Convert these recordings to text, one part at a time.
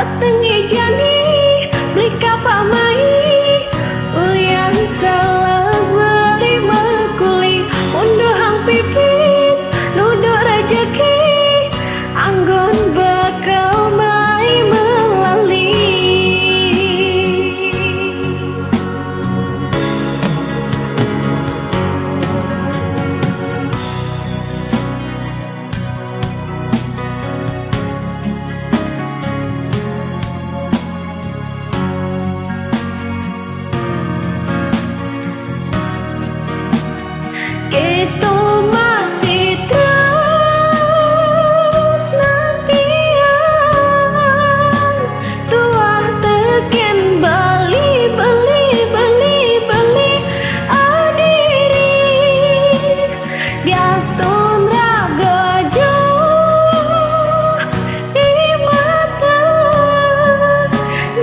Patengi jani beli kapamai ulian salah beri makuli mundur hang pipis nuduh rejeki anggon bakal mai melali. Itu masih terus nantian tuah teken bali adiri biasun raga jauh di mata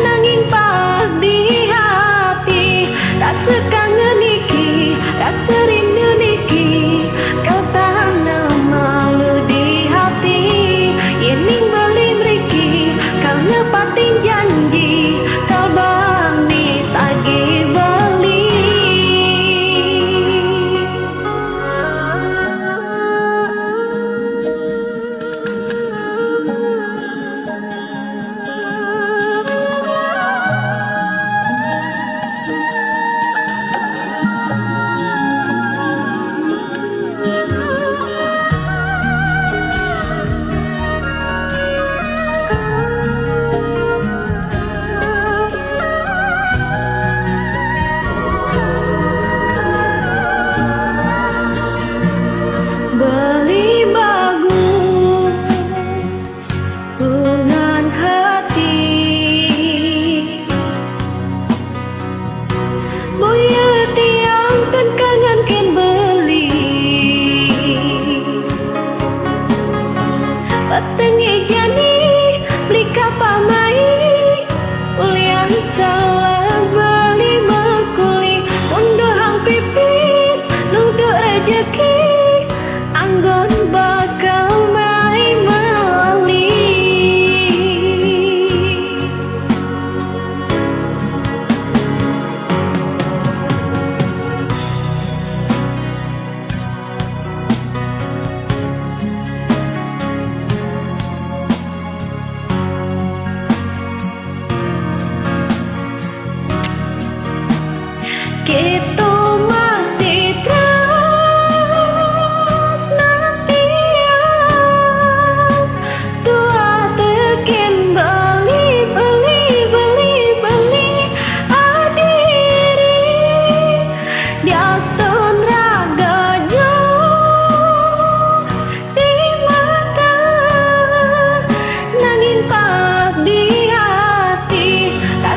nanging pas di hati rasa kangen iki rasa rindu niki kau tanah malu di hati yening beli meriki kau nepatin janji kau bani tagi beli. Beli bagus dengan hati boya tiang kan kangen ken beli patengi jani beli kapamai ulian salah beli makuli mundur hang pipis nuduh rejeki anggon bakal mai melali. Kita masih terus nantian tuah teken bali adiri diasun raga jauh di mata nanging pas di hati tak